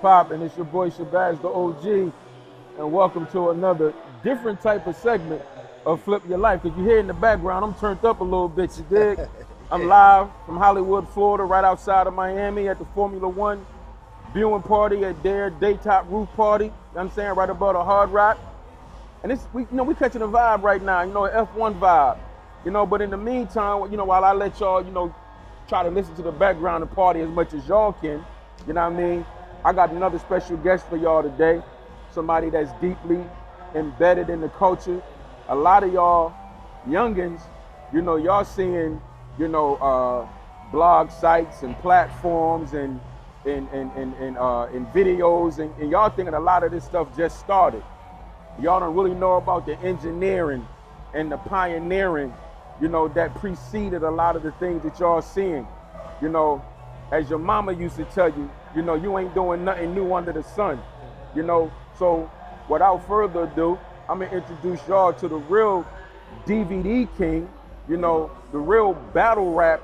poppin'? It's your boy Shabazz the OG, and welcome to another different type of segment of Flip Your Life. Because you hear in the background, I'm turned up a little bit, you dig? I'm live from Hollywood, Florida, right outside of Miami at the Formula One viewing party at their daytop roof party. You know what I'm saying? Right above the Hard Rock. And it's, we catching a vibe right now, an F1 vibe. But in the meantime, while I let y'all, try to listen to the background and party as much as y'all can, you know what I mean? I got another special guest for y'all today. Somebody that's deeply embedded in the culture. A lot of y'all youngins, y'all seeing, blog sites and platforms and videos, and y'all thinking a lot of this stuff just started. Y'all don't really know about the engineering and the pioneering, that preceded a lot of the things that y'all seeing. As your mama used to tell you, you ain't doing nothing new under the sun. So without further ado, I'm gonna introduce y'all to the real DVD king, the real battle rap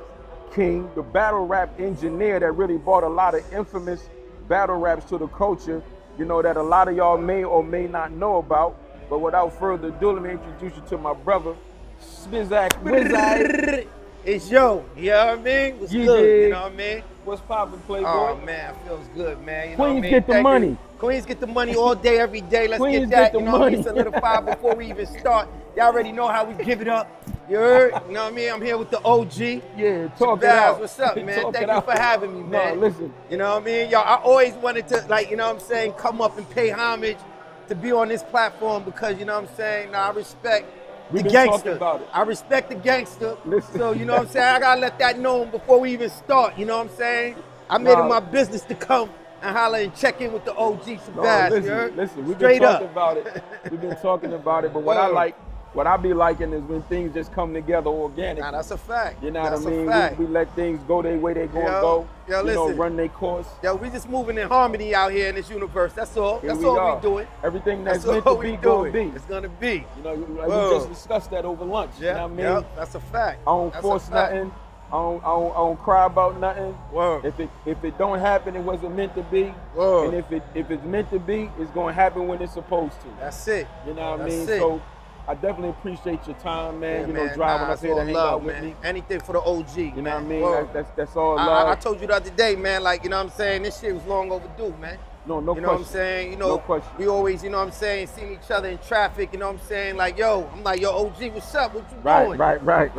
king, the battle rap engineer that really brought a lot of infamous battle raps to the culture, that a lot of y'all may or may not know about. But without further ado, let me introduce you to my brother, Spizak. It's yo, you know what I mean? What's good, you know what I mean? What's poppin', Playboy? Oh man, it feels good, man. Queens get the money. Queens get the money all day, every day. Let's Queens get that, get the what I money. mean? Solidify before we even start. Y'all already know how we give it up. You heard? You know what I mean? I'm here with the OG. Yeah, talk it Shabazz, out. what's up, man? Talk Thank it you out. for having me, man. No, listen. You know what I mean? Y'all, I always wanted to, come up and pay homage to be on this platform because, I respect We've the been gangster. talking about it. I respect the gangster. Listen. So, I gotta let that know before we even start, you know what I'm saying? I made it my business to come and holler and check in with the OG Shabazz, you heard? Listen, we've Straight been talking up. about it. We've been talking about it, but what I be liking is when things just come together organically. Nah, that's a fact. You know That's what I a mean? fact. We let things go their way they gonna go. Yo, listen. Run their course. Yo, we just moving in harmony out here in this universe. That's all. Here That's we all are. we doing. Everything that's That's meant to all be we gonna doing. be. It's gonna be. We just discussed that over lunch. Yeah, You know what I mean? that's a fact. I don't That's force a fact. nothing. I don't cry about nothing. Word. If it don't happen, it wasn't meant to be. Word. And if it's meant to be, it's gonna happen when it's supposed to. That's it. You know what I That's mean? it. So I definitely appreciate your time, man. Yeah, Driving up it's here to all hang love, out with man. me. Anything for the OG. You know what I mean? Word. That's all love. I told you the other day, man, this shit was long overdue, man. No You know question. what I'm saying? No question. We always, seeing each other in traffic, you know what I'm saying? Like, yo, I'm like, yo, OG, what's up? What you doing? Right.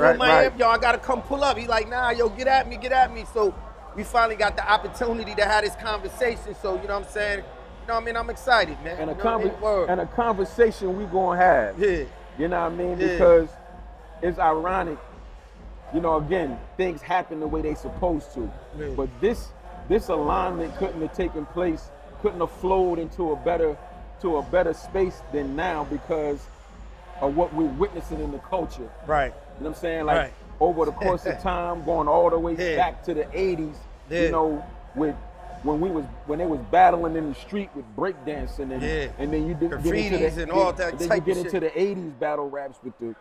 Yo, I gotta come pull up. He like, nah, yo, get at me. So we finally got the opportunity to have this conversation. So, you know what I'm saying? I'm excited, man. And Word. a conversation we gonna have. Yeah. You know what I mean? Yeah. Because it's ironic. Again, things happen the way they supposed to. Yeah. But this alignment couldn't have taken place, couldn't have flowed into a better space than now because of what we're witnessing in the culture. Right. You know what I'm saying? Right. Over the course of time, going all the way Yeah. back to the 80s, Yeah. when they was battling in the street with breakdancing and then you get into Graffitis and all that then type you get of into shit. the 80s battle raps with the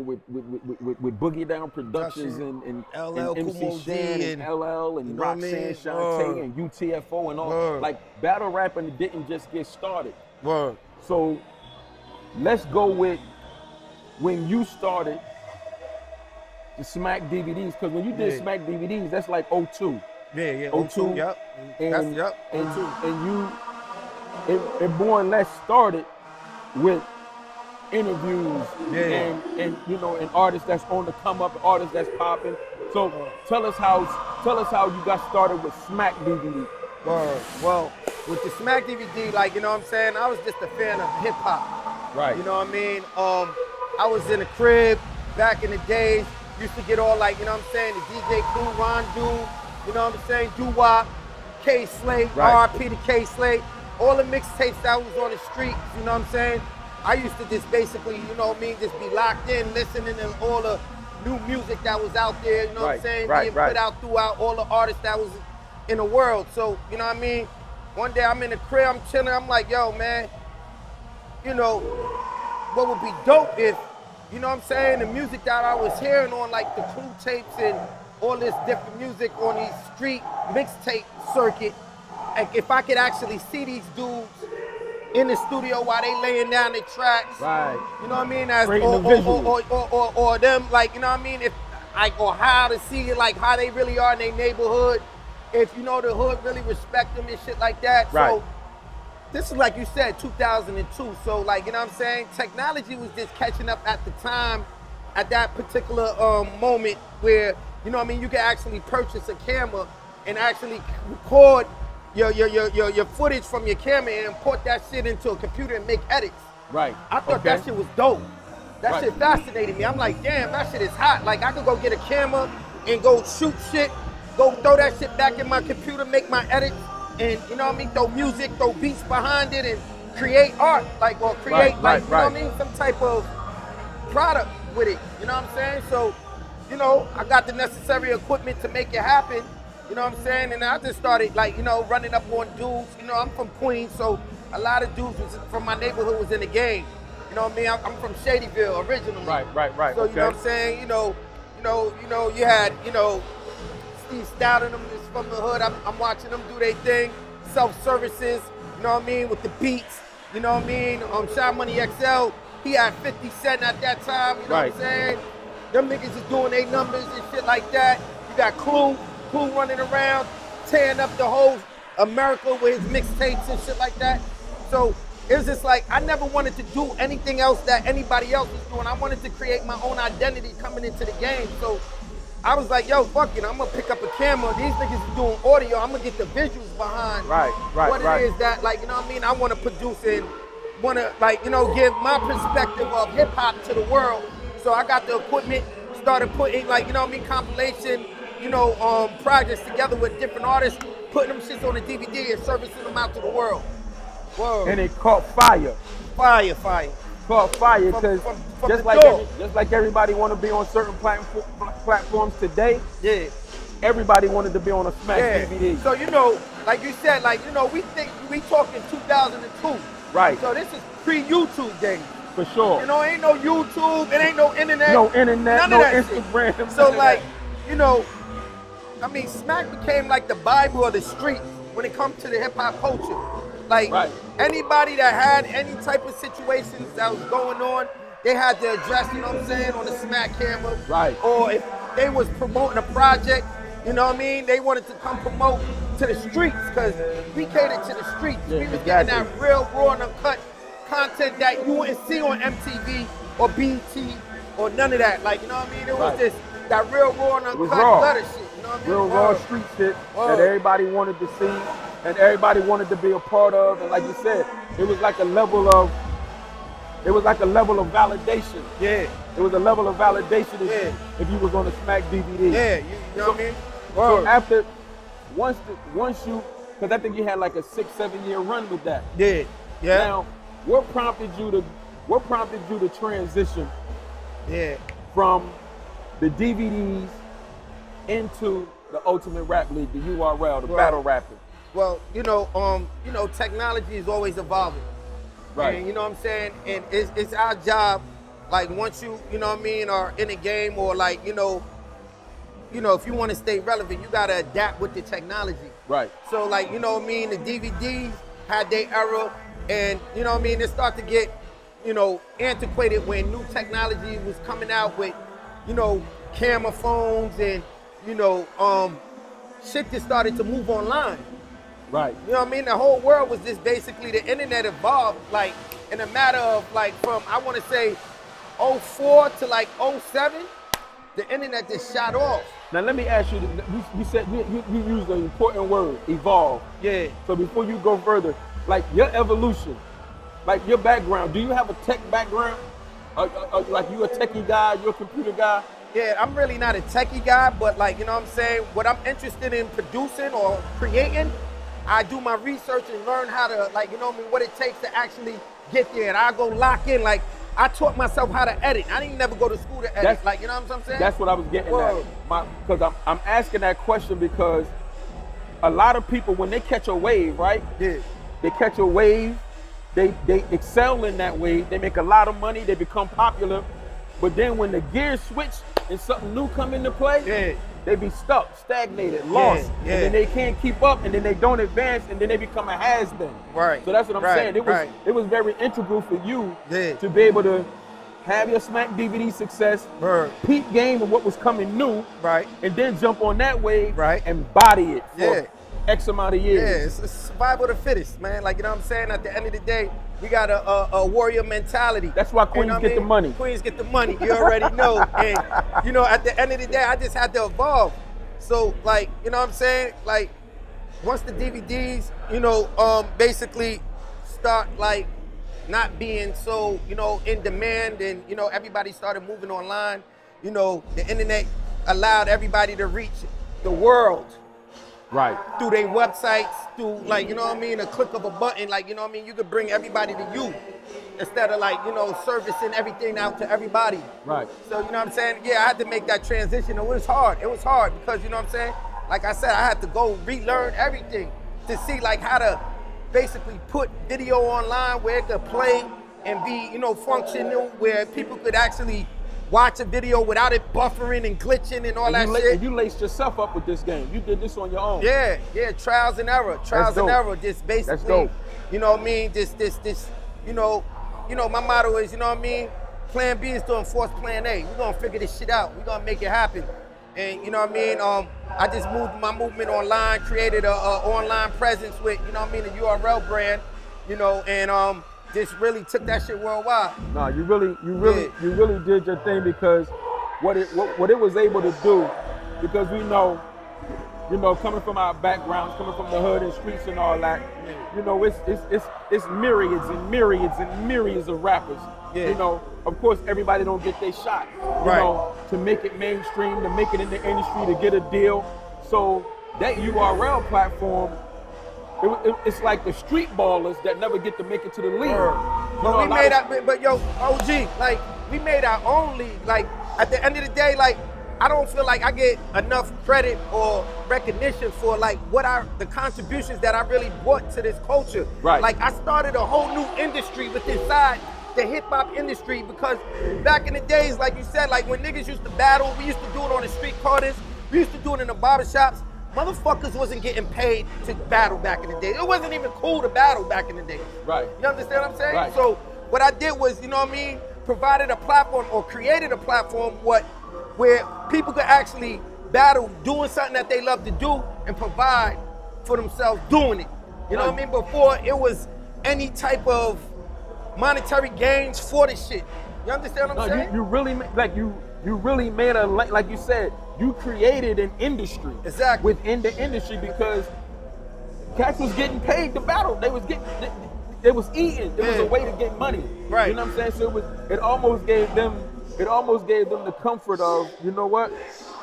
with Boogie Down Productions and LL MC Cool Shan D and LL and you know what I Roxanne mean? Shante and UTFO and all. Word. Like battle rapping didn't just get started. Word. So let's go with when you started the Smack DVDs, because when you did Yeah. Smack DVDs, that's like 02. Yeah. 02, Yep. And Yep. it more or less started with interviews Yeah. and artists that's on the come up, artists that's popping. So tell us how you got started with Smack DVD. Word. Well, with the Smack DVD, I was just a fan of hip hop. Right. You know what I mean? I was in the crib back in the days, used to get all the DJ Cool, Ron Do, Doo-Wop, K Slate, Right. RP to K Slate, all the mixtapes that was on the streets, you know what I'm saying? I used to just basically, just be locked in, listening to all the new music that was out there, you know what I'm saying? Being put out throughout all the artists that was in the world. So, you know what I mean? One day I'm in the crib, I'm chilling, I'm like, yo, man, what would be dope if, the music that I was hearing on like the Clue tapes and all this different music on these street mixtape circuit, like if I could actually see these dudes in the studio while they laying down the tracks, right? You know what I mean? As, or them, like, you know what I mean? If like, or how to see like how they really are in their neighborhood. If you know the hood really respect them and shit like that. Right. So this is like you said, 2002. So like, you know what I'm saying? Technology was just catching up at the time, at that particular moment where, you know what I mean, you can actually purchase a camera and actually record your footage from your camera and import that shit into a computer and make edits. Right. I thought that shit was dope. That shit fascinated me. I'm like, damn, that shit is hot. Like, I could go get a camera and go shoot shit, go throw that shit back in my computer, make my edits, and, you know what I mean, throw music, throw beats behind it, and create art, like, or create, you know what I mean, some type of product with it, you know what I'm saying? So, you know, I got the necessary equipment to make it happen, you know what I'm saying? And I just started, like, you know, running up on dudes. You know, I'm from Queens, so a lot of dudes from my neighborhood was in the game. You know what I mean? I'm from Shadyville originally. Right. So, you know what I'm saying? You had, Steve Stout and them is from the hood. I'm watching them do their thing. Self-services, you know what I mean, with the beats. You know what I mean? Shy Money XL, he had 50 Cent at that time, you know what I'm saying? Them niggas is doing their numbers and shit like that. You got Clue running around, tearing up the whole America with his mixtapes and shit like that. So it was just like, I never wanted to do anything else that anybody else was doing. I wanted to create my own identity coming into the game. So I was like, yo, fuck it, I'm gonna pick up a camera. These niggas is doing audio. I'm gonna get the visuals behind what it is that, like, you know what I mean? I wanna produce and wanna, like, you know, give my perspective of hip hop to the world. So I got the equipment, started putting, like, you know what I mean, compilation, projects together with different artists, putting them shits on a DVD and servicing them out to the world. Whoa. And it caught fire. Fire. Caught fire because just like everybody want to be on certain platforms today. Yeah. Everybody wanted to be on a Smack DVD. So, like you said, we talking 2002. Right. So this is pre-YouTube days. For sure. Ain't no YouTube, it ain't no internet. No internet, no Instagram. Shit. So like, Smack became like the Bible of the street when it comes to the hip hop culture. Like anybody that had any type of situations that was going on, they had to address, you know what I'm saying, on the Smack camera. Right. Or if they was promoting a project, you know what I mean, they wanted to come promote to the streets because we catered to the streets. Yeah, we was getting that real raw and uncut content that you wouldn't see on MTV or BT or none of that. Like, you know what I mean? It was just that real raw and uncut gutter shit. You know what I mean? Real raw street shit that everybody wanted to see and everybody wanted to be a part of. And like you said, it was like a level of validation. Yeah. It was a level of validation if you was on the Smack DVD. Yeah, you know what I mean? So after, once you, because I think you had like a 6-7 year run with that. Yeah. Now, what prompted you to transition from the DVDs into the Ultimate Rap League, the URL, the battle rapping? Well, technology is always evolving. Right. And, you know what I'm saying? And it's our job, like once you know what I mean, are in a game or like, if you want to stay relevant, you gotta adapt with the technology. Right. So like, you know what I mean, the DVDs had their era and you know what I mean, it started to get, antiquated when new technology was coming out with, camera phones and, shit just started to move online. Right. You know what I mean? The whole world was just basically, the internet evolved like in a matter of like from, I want to say 04 to like 07, the internet just shot off. Now let me ask you, you said, you used an important word, evolve. Yeah. So before you go further, like your evolution, like your background, do you have a tech background? Like you a techie guy, you a computer guy? Yeah, I'm really not a techie guy, but like, you know what I'm saying? What I'm interested in producing or creating, I do my research and learn how to, like, you know what I mean, what it takes to actually get there. And I go lock in, like, I taught myself how to edit. I didn't never go to school to edit, like, you know what I'm saying? That's what I was getting at. Because I'm asking that question because a lot of people, when they catch a wave, right? Yeah. They catch a wave, they excel in that wave, they make a lot of money, they become popular. But then when the gears switch and something new come into play, be stuck, stagnated, lost, and then they can't keep up, and then they don't advance, and then they become a has-been. Right. So that's what I'm saying. It was very integral for you to be able to have your Smack DVD success, peak game of what was coming new, and then jump on that wave and body it for X amount of years. Yeah, it's survival of the fittest, man. Like, you know what I'm saying? At the end of the day, we got a warrior mentality. That's why queens get the money. Queens get the money, you already know. And, you know, at the end of the day, I just had to evolve. So, like, you know what I'm saying? Like, once the DVDs, you know, basically start, like, not being so, you know, in demand, and, you know, everybody started moving online. You know, the internet allowed everybody to reach the world. Right. Through their websites, through, like, you know what I mean, a click of a button, like, you know what I mean, you could bring everybody to you instead of, like, you know, servicing everything out to everybody. Right. So, you know what I'm saying? Yeah, I had to make that transition. It was hard. It was hard because, you know what I'm saying? Like I said, I had to go relearn everything to see, like, how to basically put video online where it could play and be, you know, functional, where people could actually watch a video without it buffering and glitching and all that shit. And you laced yourself up with this game. You did this on your own. Yeah, trials and error. Trials and error. Just basically, you know what I mean? This, you know, my motto is, you know what I mean? Plan B is to enforce plan A. We're gonna figure this shit out. We're gonna make it happen. And you know what I mean? I just moved my movement online, created a online presence with, you know what I mean, the URL brand, you know, and just really took that shit worldwide. No, you really did your thing, because what it was able to do, because we know, you know, coming from our backgrounds, coming from the hood and streets and all that, you know, it's myriads and myriads and myriads of rappers. You know, of course, everybody don't get their shot, you know, to make it mainstream, to make it in the industry, to get a deal. So that URL platform, it's like the street ballers that never get to make it to the league. But we made but yo, OG, like, we made our own league. Like, at the end of the day, like, I don't feel like I get enough credit or recognition for, like, the contributions that I really brought to this culture. Right. Like, I started a whole new industry with inside the hip hop industry, because back in the days, like you said, like, when niggas used to battle, we used to do it on the street corners, we used to do it in the barbershops. Motherfuckers wasn't getting paid to battle back in the day. It wasn't even cool to battle back in the day. Right. You understand what I'm saying? Right. So what I did was, you know what I mean, provided a platform, or created a platform where people could actually battle doing something that they love to do and provide for themselves doing it. You know what I mean? Before it was any type of monetary gains for the shit. You understand what I'm saying? You really, like, you really made like you said, you created an industry within the industry, because cats was getting paid to battle. They was eating. It was a way to get money. Right. You know what I'm saying? So it almost gave them the comfort of, you know what?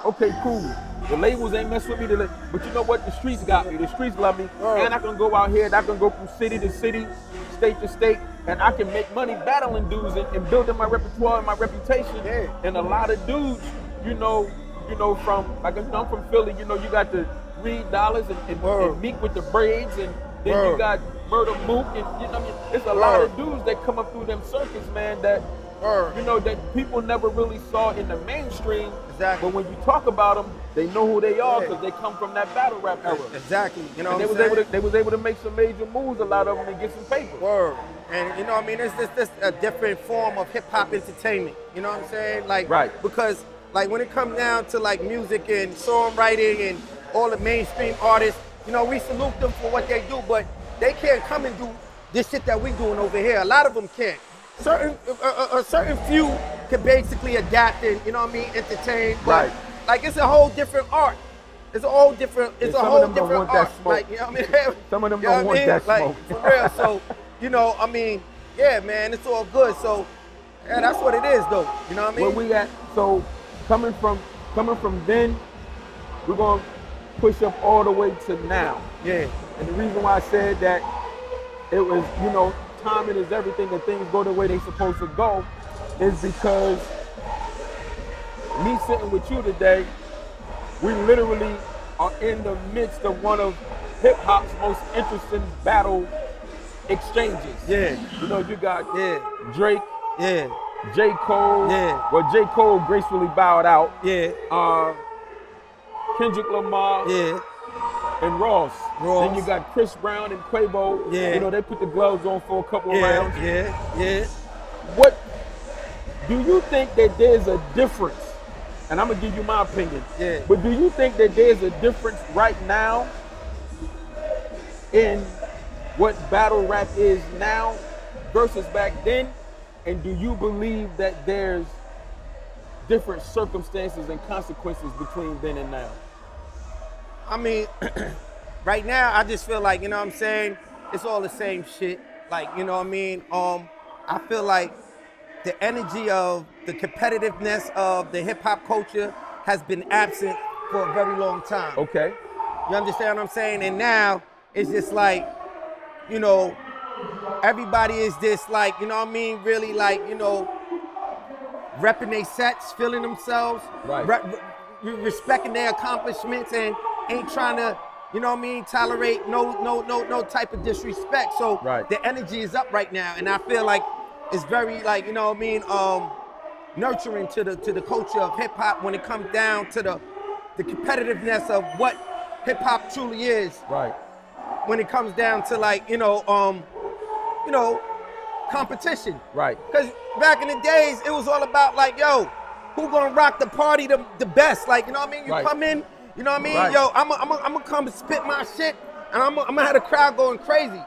Okay, cool. The labels ain't mess with me, but you know what? The streets got me. The streets love me. And I can go out here and I can go from city to city, state to state, and I can make money battling dudes and building my repertoire and my reputation. And a lot of dudes, you know, from, like, you know, I'm from Philly, you know, you got the Reed Dollars and Meek with the braids, and then you got Murder Mook, and, you know, it's a lot of dudes that come up through them circuits, man, that, you know, that people never really saw in the mainstream. But when you talk about them, they know who they are, because they come from that battle rap era. You know, and they was able to make some major moves, a lot of them, and get some paper. And you know what I mean, it's just a different form of hip hop entertainment. You know what I'm saying? Like, because, like, when it comes down to, like, music and songwriting and all the mainstream artists, you know, we salute them for what they do, but they can't come and do this shit that we doing over here. A lot of them can't. A certain few can basically adapt and, you know what I mean, entertain. But like, it's a whole different art. It's a whole different. It's a whole different art. Like, you know what I mean? Some of them don't want that smoke. Like, for real. So, you know, I mean, yeah, man, it's all good. So, yeah, that's what it is, though. You know what I mean? Where we at? So, coming from then, we're gonna push up all the way to now. Yeah. And the reason why I said that it was, you know, timing is everything, and things go the way they're supposed to go, is because me sitting with you today, we literally are in the midst of one of hip-hop's most interesting battle exchanges. You know, you got Drake, J. Cole. Well, J. Cole gracefully bowed out. Kendrick Lamar, Yeah. and Ross. Then you got Chris Brown and Quavo. Yeah. You know, they put the gloves on for a couple of rounds. Yeah. What do you think that there's a difference? And I'm gonna give you my opinion. Yeah. But do you think that there's a difference right now in what battle rap is now versus back then? And do you believe that there's different circumstances and consequences between then and now? I mean, right now, I just feel like, you know what I'm saying, it's all the same shit. Like, you know what I mean? I feel like the energy of the competitiveness of the hip hop culture has been absent for a very long time. Okay. You understand what I'm saying? And now it's just like, you know, everybody is just like, you know what I mean, really like, you know, repping their sets, feeling themselves, respecting their accomplishments, and ain't trying to, you know what I mean, tolerate no type of disrespect. So the energy is up right now, and I feel like it's very, like, you know what I mean, nurturing to the culture of hip hop when it comes down to the competitiveness of what hip hop truly is. Right. When it comes down to, like, you know, competition. Right. Because back in the days, it was all about, like, yo, who gonna rock the party the best? Like, you know what I mean? You come in, you know what I mean? Yo, I'm gonna come spit my shit, and I'm gonna have the crowd going crazy.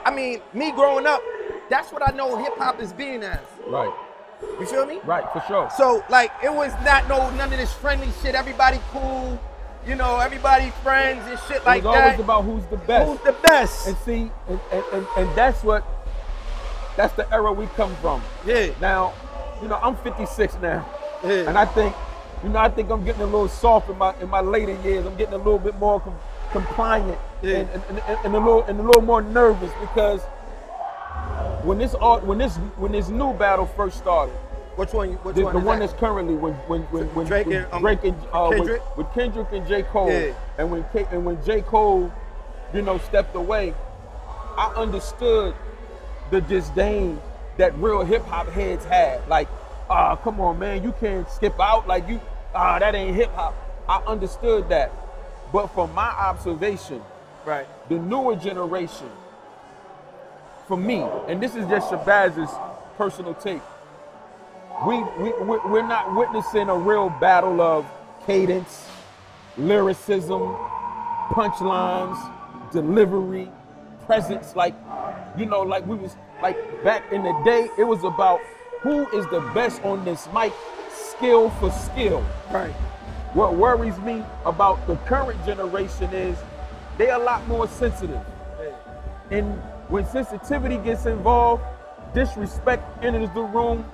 I mean, me growing up, that's what I know hip hop is being as. Right. You feel me? Right, for sure. So, like, it was not none of this friendly shit. Everybody cool, you know, everybody friends and shit like that. It was always about who's the best. Who's the best? And see, and that's the era we come from. Yeah. Now, you know, I'm 56 now. Yeah. And I think I'm getting a little soft in my later years. I'm getting a little bit more compliant and a little more nervous, because when this new battle first started. Which one? The one that's currently when Drake and Kendrick? With Kendrick and J. Cole. Yeah. And when J. Cole, you know, stepped away, I understood the disdain that real hip hop heads had. Like, come on, man, you can't skip out. Like, that ain't hip hop. I understood that. But from my observation, the newer generation, for me, and this is just Shabazz's personal take, we're not witnessing a real battle of cadence, lyricism, punchlines, delivery, presence. Like, you know, like we was like back in the day, it was about who is the best on this mic, skill for skill. Right. What worries me about the current generation is they're a lot more sensitive. And when sensitivity gets involved, disrespect enters the room.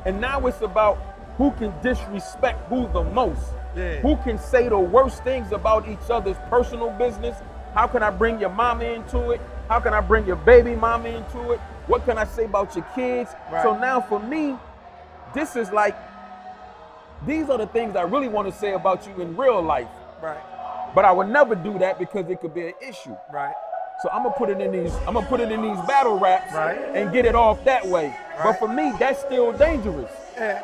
And now it's about who can disrespect who the most. Yeah. Who can say the worst things about each other's personal business. How can I bring your mama into it? How can I bring your baby mama into it? What can I say about your kids? Right. So now for me, this is like, these are the things I really want to say about you in real life. Right. But I would never do that because it could be an issue. Right. So I'm gonna put it in these battle raps, and get it off that way. Right. But for me, that's still dangerous. Yeah.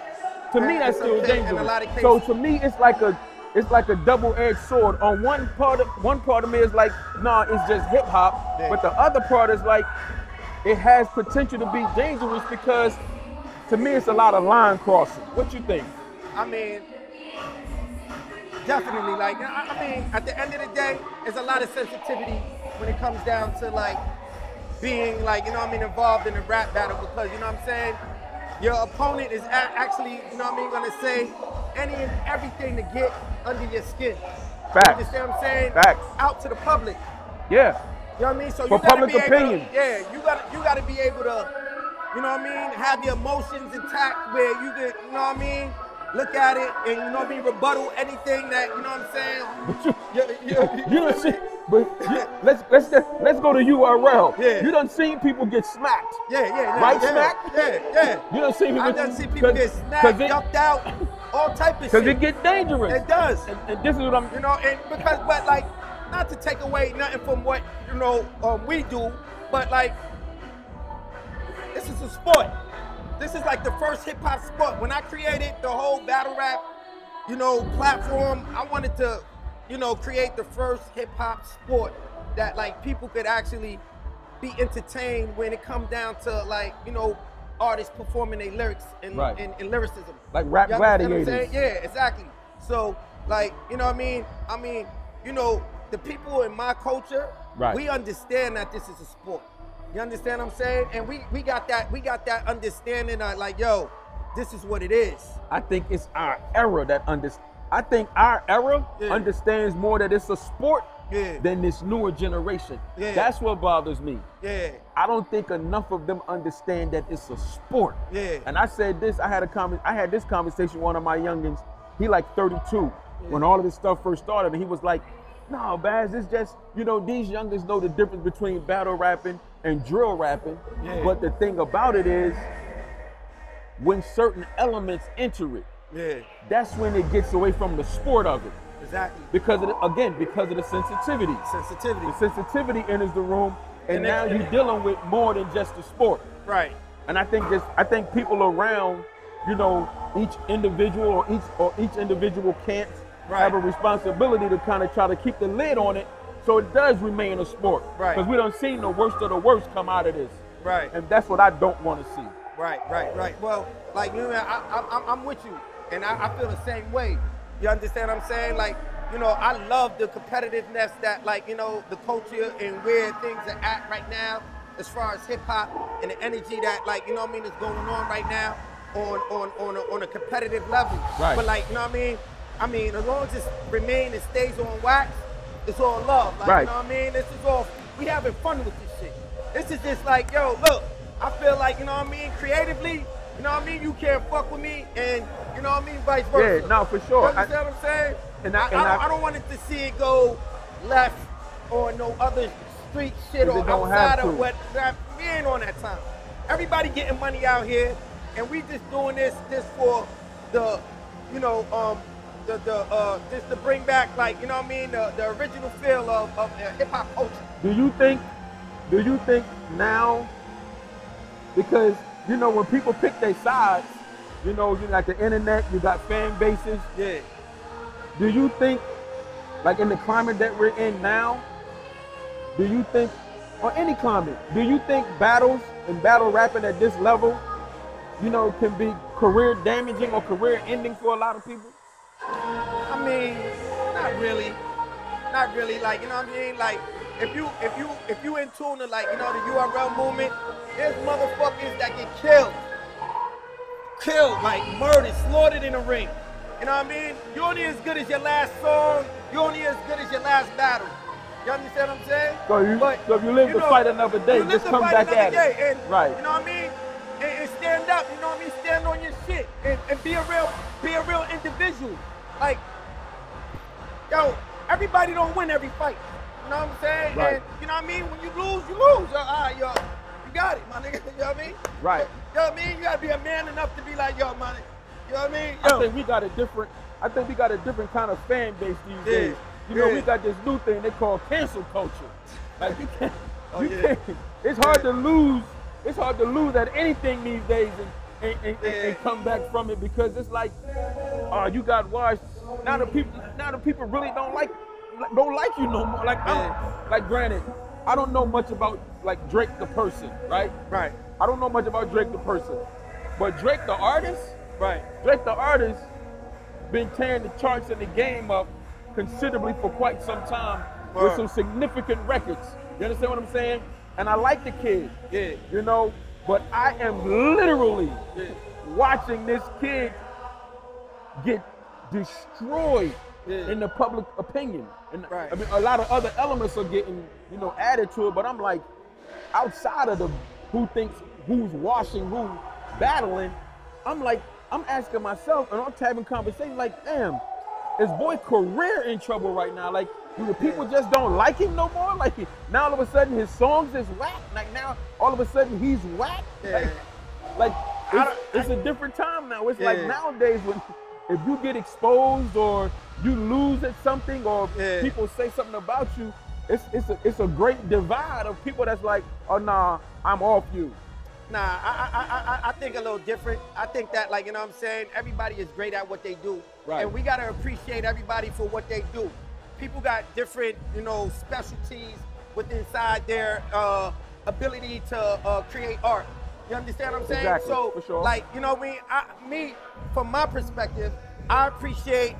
To me, that's still dangerous. So to me, it's like a double-edged sword. On one part of me is like, nah, it's just hip hop. Yeah. But the other part is like, it has potential to be dangerous because to me, it's a lot of line crossing. What you think? I mean, definitely. Like, I mean, at the end of the day, there's a lot of sensitivity when it comes down to, like, being, like, you know what I mean, involved in a rap battle, because, you know what I'm saying, your opponent is actually, you know what I mean, gonna say any and everything to get under your skin. Facts. You understand what I'm saying? Facts. Out to the public. Yeah. You know what I mean? So for you gotta public opinion. You gotta be able to, you know what I mean, have your emotions intact where you could, you know what I mean, look at it and, you know what I mean, rebuttal anything that, you know what I'm saying? You don't see, but let's go to URL. Yeah. You done seen people get smacked. Yeah. Right, smack? Yeah. You done seen people. I done seen people get snapped, ducked out, all type of shit. Because it get dangerous. It does. And this is what I'm. You know, and because, but like, not to take away nothing from what, you know, we do, but like, this is a sport. This is like the first hip hop sport. When I created the whole battle rap, you know, platform, I wanted to you know, create the first hip hop sport that like people could actually be entertained when it comes down to like, you know, artists performing their lyrics and lyricism. Like rap gladiators. Yeah, exactly. So like, you know what I mean? You know, the people in my culture, we understand that this is a sport. You understand what I'm saying? And we got that understanding of like, yo, this is what it is. I think it's our era that understands more that it's a sport than this newer generation. That's what bothers me. I don't think enough of them understand that it's a sport. And I said this, I had this conversation with one of my youngins. He like 32 when all of this stuff first started, and he was like, no, Baz, it's just, you know, these youngins know the difference between battle rapping and drill rapping. But the thing about it is, when certain elements enter it, that's when it gets away from the sport of it. Exactly. Because of the sensitivity. The sensitivity enters the room, and now you're dealing with more than just the sport. Right. And I think people around, you know, each individual or each individual camp have a responsibility to kind of try to keep the lid on it so it does remain a sport. Because we done seen the worst of the worst come out of this. And that's what I don't want to see. Right. Well, like, you know, I'm with you, and I feel the same way. You understand what I'm saying? Like, you know, I love the competitiveness that, like, you know, the culture and where things are at right now, as far as hip hop and the energy that, like, you know what I mean, is going on right now on a competitive level. But like, you know what I mean? I mean, as long as it remains and stays on wax, it's all love. Like, you know what I mean? This is all, we having fun with this shit. This is just like, yo, look, I feel like, you know what I mean, creatively, you know what I mean, you can't fuck with me, and you know what I mean, vice versa. Yeah, no, for sure. You understand what I'm saying? I don't want it to see it go left or no other street shit or outside of what, we ain't on that time. Everybody getting money out here, and we just doing this for the, you know, just to bring back, like, you know what I mean, the original feel of hip hop culture. Do you think now, because, you know, when people pick their sides, you know, you got the internet, you got fan bases. Do you think, like in the climate that we're in now, do you think, or any climate, do you think battles and battle rapping at this level, you know, can be career damaging or career ending for a lot of people? I mean, not really. Not really. Like, you know what I mean? Like, if you in tune to, like, you know, the URL movement, there's motherfuckers that get killed, like murdered, slaughtered in the ring. You know what I mean? You're only as good as your last song. You're only as good as your last battle. You understand what I'm saying? So if you live to fight another day, just come back at it. And, you know what I mean? And stand up, you know what I mean? Stand on your shit and be a real individual. Like, yo, everybody don't win every fight. You know what I'm saying? And you know what I mean? When you lose, you lose. Yo, you got it, my nigga. You know what I mean? You know what I mean? You gotta be a man enough to be like, yo, man. You know what I mean? Yo. I think we got a different kind of fan base these days. You know, we got this new thing they call cancel culture. Like, you can't. It's hard to lose. It's hard to lose at anything these days and come back from it, because it's like, you got washed. Now the people really don't like you no more. Like, like, granted, I don't know much about, like, Drake the person, right? I don't know much about Drake the person, but Drake the artist, Drake the artist been tearing the charts and the game up considerably for quite some time with some significant records. You understand what I'm saying? And I like the kid, you know, but I am literally watching this kid get destroyed in the public opinion. And I mean, a lot of other elements are getting, you know, added to it, but I'm like, outside of the who thinks who's washing, who's battling, I'm like, I'm asking myself, and I'm having conversations like, damn, is boy career in trouble right now? Like, the people just don't like him no more? Like, now all of a sudden his songs is whack? Like, now all of a sudden he's whack? Like it's a different time now. It's like nowadays, when if you get exposed or you lose at something or people say something about you, it's a great divide of people that's like, oh nah, I'm off you. Nah, I think a little different. I think that, like, you know what I'm saying, everybody is great at what they do. And we gotta appreciate everybody for what they do. people got different, you know, specialties within inside their ability to create art. You understand what I'm saying? Exactly, So, for sure. like, you know what I mean? Me, from my perspective, I appreciate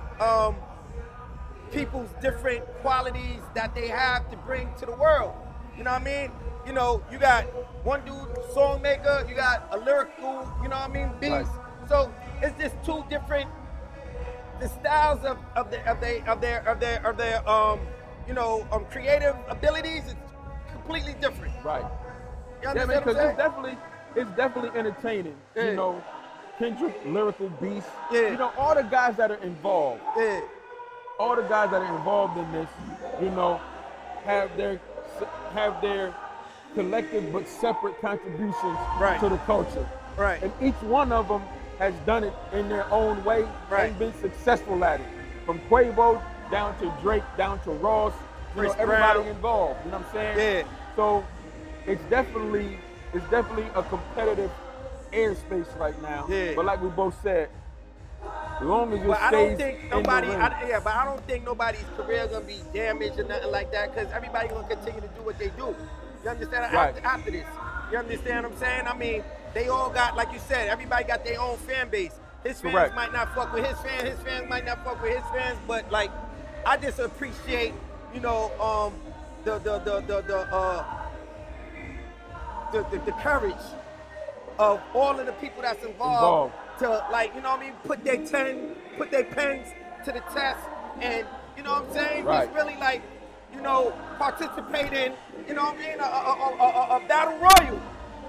people's different qualities that they have to bring to the world. You know what I mean? You know, you got one dude, song maker, you got a lyrical, you know what I mean, beast. Right. So it's just two different the styles of their you know, creative abilities is completely different. Right. You Yeah, understand man, what I'm because saying? it's definitely entertaining. Yeah. You know, Kendrick, lyrical beast. Yeah. You know, all the guys that are involved, Yeah. all the guys that are involved in this, you know, have their collective but separate contributions Right. to the culture. Right. And each one of them has done it in their own way Right. and been successful at it. From Quavo down to Drake, down to Ross, you know, Chris everybody Brown. involved. You know what I'm saying? Yeah. So it's definitely a competitive airspace right now. Yeah. But like we both said, as long as it But I stays don't think in nobody, the ring. but I don't think nobody's career gonna be damaged or nothing like that, because everybody gonna continue to do what they do. You understand? Right. After this, you understand what I'm saying? I mean, they all got, like you said, everybody got their own fan base. His fans Correct. might not fuck with his fans might not fuck with his fans, but like, I just appreciate, you know, the courage of all of the people that's involved. To, like, you know what I mean, put their pens to the test, and you know what I'm saying, Right. just really, like, you know, participate in, you know what I mean, a battle royal.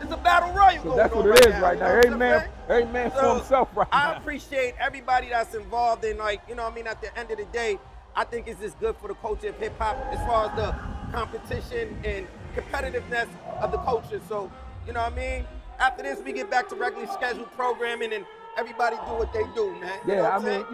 It's a battle royal So going that's on what it is now, right you now. know Every what I'm man, saying? every man for So, himself right I now. appreciate everybody that's involved in, like, you know what I mean, at the end of the day, I think it's just good for the culture of hip hop as far as the competition and competitiveness of the culture. So, you know what I mean? After this, we get back to regularly scheduled programming and everybody do what they do, man. You know Yeah, what I I'm mean, saying?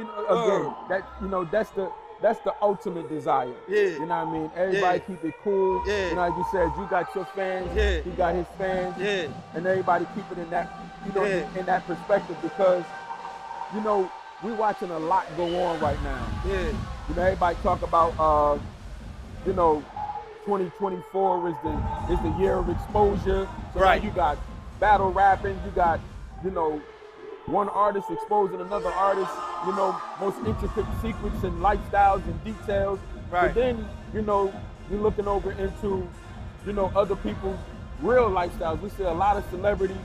you know, again, that's the ultimate desire. Yeah. You know what I mean? Everybody Yeah. keep it cool. Yeah. You know, like you said, you got your fans, Yeah. he got his fans, Yeah. and everybody keep it in that, you know, Yeah. in that perspective, because, you know, we're watching a lot go on right now. Yeah. You know, everybody talk about, you know, 2024 is the year of exposure. So Right. now you got battle rapping, you got, you know, one artist exposing another artist, you know, most intricate secrets and lifestyles and details. Right. But then, you know, you're looking over into, you know, other people's real lifestyles. We see a lot of celebrities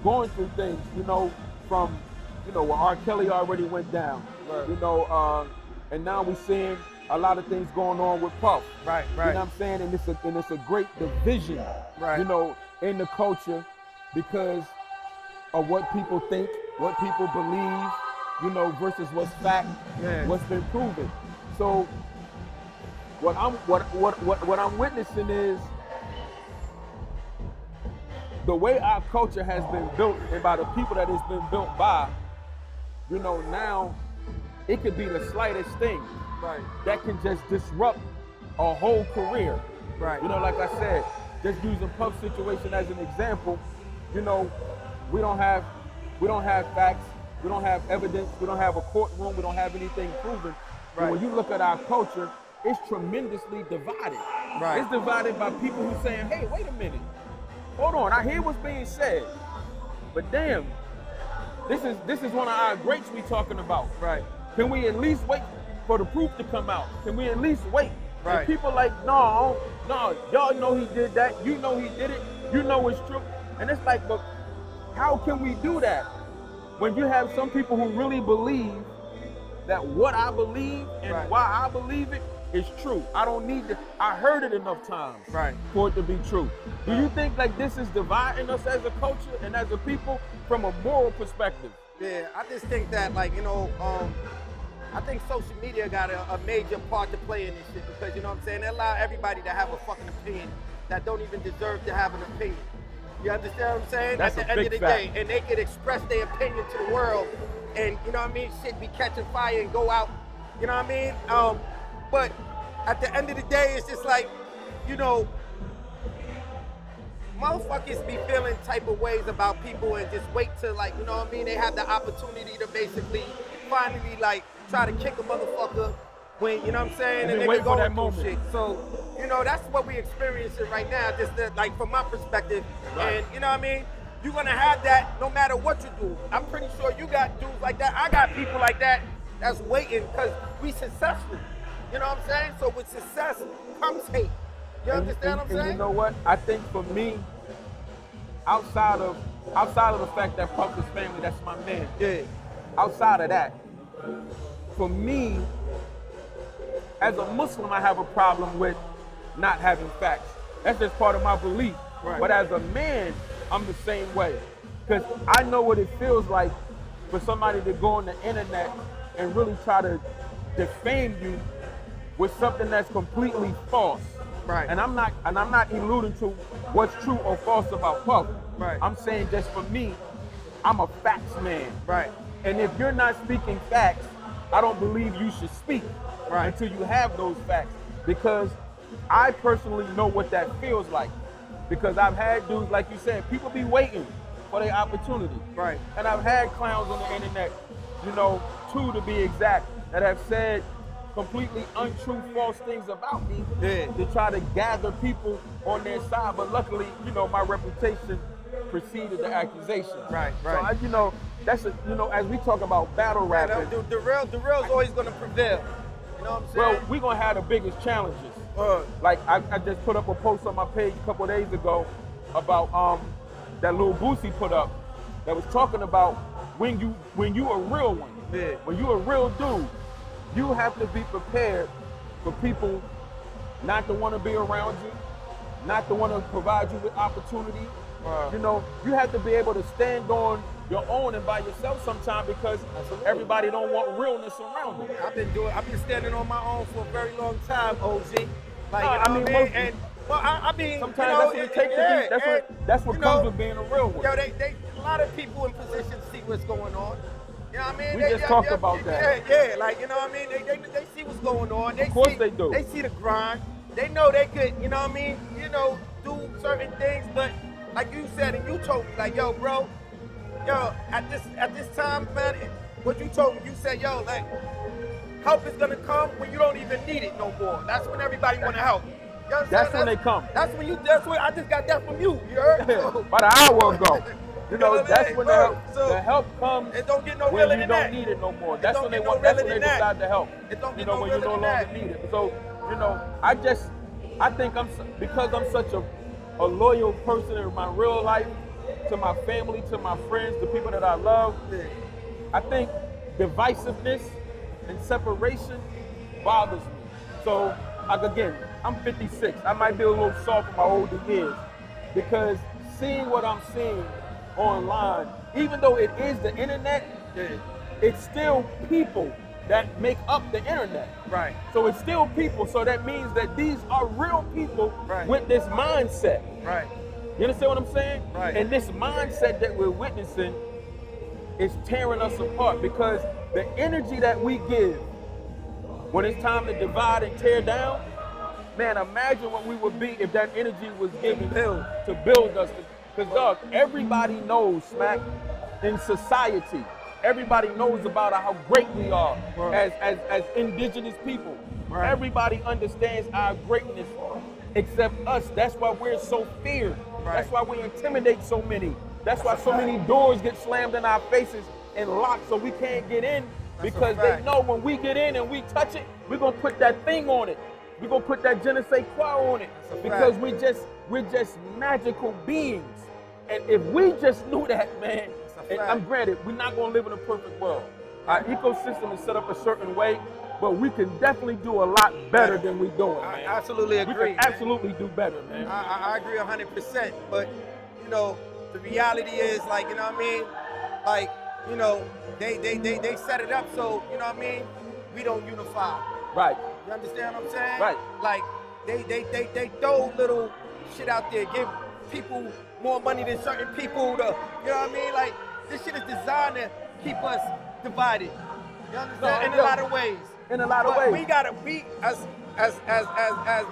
going through things, you know, from, you know, where R. Kelly already went down, Right. you know, and now we're seeing a lot of things going on with Puff. Right, You know what I'm saying? And it's a great division, Right. you know, in the culture because of what people think, what people believe, you know, versus what's fact, Yeah. what's been proven. So what I'm witnessing is the way our culture has been built and by the people that it's been built by, you know, now it could be the slightest thing Right. that can just disrupt a whole career. Right. You know, like I said, just using Puff's situation as an example, you know, we don't have facts, we don't have evidence, we don't have a courtroom, we don't have anything proven. But Right. when you look at our culture, it's tremendously divided. Right. It's divided by people who saying, hey, wait a minute, hold on, I hear what's being said, but damn, this is one of our greats we talking about. Right. Can we at least wait for the proof to come out? Can we at least wait? Right. And people like, no, y'all know he did that. You know he did it. You know it's true. And it's like, but how can we do that when you have some people who really believe that what I believe and Right. why I believe it is true? I don't need to, I heard it enough times Right. for it to be true. Do you think like this is dividing us as a culture and as a people from a moral perspective? Yeah, I just think that, like, you know, I think social media got a major part to play in this shit because, you know what I'm saying, they allow everybody to have a fucking opinion that don't even deserve to have an opinion. You understand what I'm saying? That's At a the end of big the day, fact. and they can express their opinion to the world, and you know what I mean, shit be catching fire and go out. You know what I mean? But at the end of the day, it's just like, you know, motherfuckers be feeling type of ways about people and just wait till, like, you know what I mean, they have the opportunity to basically finally, like, try to kick a motherfucker when, you know what I'm saying, and wait they for that going through moment. shit. So, you know, that's what we experiencing right now, just like from my perspective. Right. And you know what I mean? You're gonna have that no matter what you do. I'm pretty sure you got dudes like that. I got people like that that's waiting because we successful. You know what I'm saying? So with success comes hate. You understand what I'm saying? And you know what? I think for me, outside of the fact that Puff is family, that's my man. Yeah. Outside of that, for me, as a Muslim, I have a problem with not having facts. That's just part of my belief. Right. But as a man, I'm the same way. Because I know what it feels like for somebody to go on the internet and really try to defame you with something that's completely false. Right. And I'm not alluding to what's true or false about Puff. Right. I'm saying just for me, I'm a facts man. Right. And if you're not speaking facts, I don't believe you should speak until you have those facts. Because I personally know what that feels like. Because I've had dudes, like you said, people be waiting for their opportunity. Right. And I've had clowns on the internet, you know, 2 to be exact, that have said completely untrue, false things about me to try to gather people on their side. But luckily, you know, my reputation preceded the accusation. Right. So, you know, that's as we talk about battle rapping. The real's always gonna prevail. You know what I'm saying? Well, we're gonna have the biggest challenges. Like I just put up a post on my page a couple of days ago about that little Boosie put up that was talking about when you a real one, when you a real dude, you have to be prepared for people not to want to be around you, not to want to provide you with opportunity. You know, you have to be able to stand on your own and by yourself sometime because everybody don't want realness around them. I've been standing on my own for a very long time, OG. Like, I mean, I mean, sometimes you know, that's what it takes to be. That's what comes with being a real one. Yo, a lot of people in position see what's going on. You know what I mean? We just talked about that. Yeah, like, you know what I mean? They see what's going on. Of course they do. They see the grind. They know they could, you know what I mean? You know, do certain things, but like you said and you told me, like, yo, bro, at this time, man, what you told me, you said, yo, like, help is gonna come when you don't even need it no more. That's when everybody wanna help. You know that's when they come. That's when I just got that from you. You heard? About an hour ago. You know, that's when the help comes. It don't get no when you don't need it no more. That's when they decide to help. It don't get no when you no longer need it. So, you know, I think because I'm such a loyal person in my real life, to my family, to my friends, the people that I love, I think divisiveness and separation bothers me. So, like, again, I'm 56. I might be a little soft in my older years because seeing what I'm seeing online, even though it is the internet, it's still people that make up the internet. Right. So it's still people. So that means that these are real people with this mindset. Right. You understand what I'm saying? Right. And this mindset that we're witnessing is tearing us apart because the energy that we give when it's time to divide and tear down, man, imagine what we would be if that energy was given to build us. Because, dog, everybody knows, Smack, in society, everybody knows about how great we are as indigenous people. Right. Everybody understands our greatness except us. That's why we're so feared. Right. That's why we intimidate so many. That's why so many doors get slammed in our faces and locked so we can't get in. Because they know when we get in and we touch it, we're going to put that thing on it. We're going to put that je ne sais quoi on it. Because we're just magical beings. And if we just knew that, man, and I'm granted, we're not going to live in a perfect world. Our ecosystem is set up a certain way, but we can definitely do a lot better than we're doing, man. I absolutely agree. We can absolutely do better, man. I agree 100%. But, you know, the reality is, like, you know what I mean? Like, you know, they set it up so, you know what I mean? We don't unify. Right. You understand what I'm saying? Right. Like, they throw little shit out there, give people more money than certain people to, you know what I mean? Like, this shit is designed to keep us divided. You understand? In a lot of ways. In a lot of ways. We gotta be, as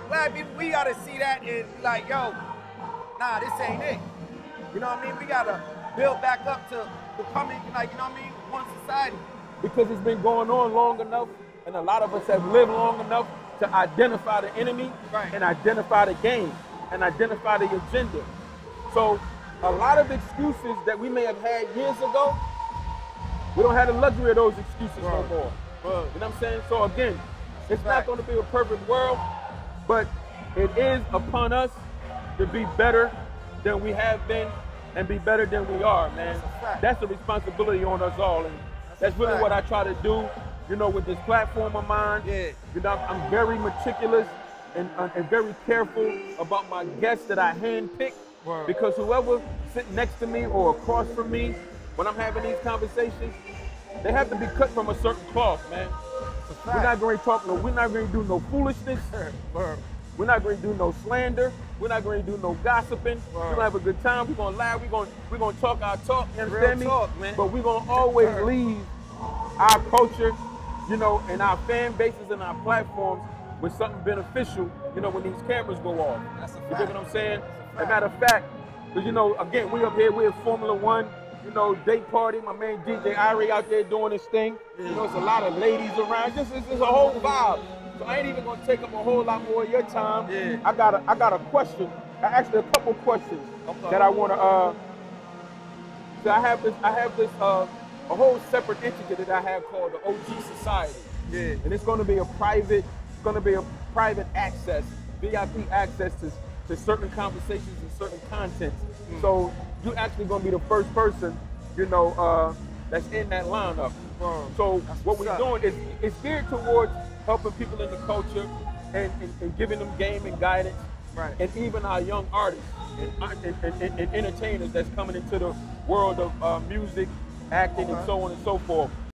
black people, we gotta see that and be like, yo, nah, this ain't it. You know what I mean? We gotta build back up to becoming, like, you know what I mean, one society. Because it's been going on long enough And a lot of us have lived long enough to identify the enemy and identify the game and identify the agenda. So a lot of excuses that we may have had years ago, we don't have the luxury of those excuses no more. You know what I'm saying? So again, it's not going to be a perfect world, but it is upon us to be better than we have been and be better than we are, man. That's a responsibility on us all. And that's really what I try to do, you know, with this platform of mine. You know, I'm very meticulous and very careful about my guests that I handpick, because whoever sitting next to me or across from me when I'm having these conversations, they have to be cut from a certain cloth, man. We're not going to talk we're not going to do no foolishness. We're not going to do no slander. We're not going to do no gossiping. We're going to have a good time. We're going to laugh. We're going to talk our talk. You understand me? Man. But we're going to always leave our culture, you know, and our fan bases and our platforms with something beneficial, you know, when these cameras go off. You get what I'm saying? As a matter of fact, because, you know, again, we up here, we're Formula One, you know, date party. My man DJ Irie out there doing his thing. You know, it's a lot of ladies around. It's a whole vibe. So I ain't even gonna take up a whole lot more of your time. I got a question. Actually, a couple questions that I wanna. So I have this a whole separate entity that I have called the OG Society. And it's gonna be a private access, VIP access to certain conversations and certain contents. So you actually gonna be the first person, you know, that's in that lineup. So what we're doing is it's geared towards helping people in the culture and giving them game and guidance, and even our young artists and entertainers that's coming into the world of music, acting, and so on and so forth.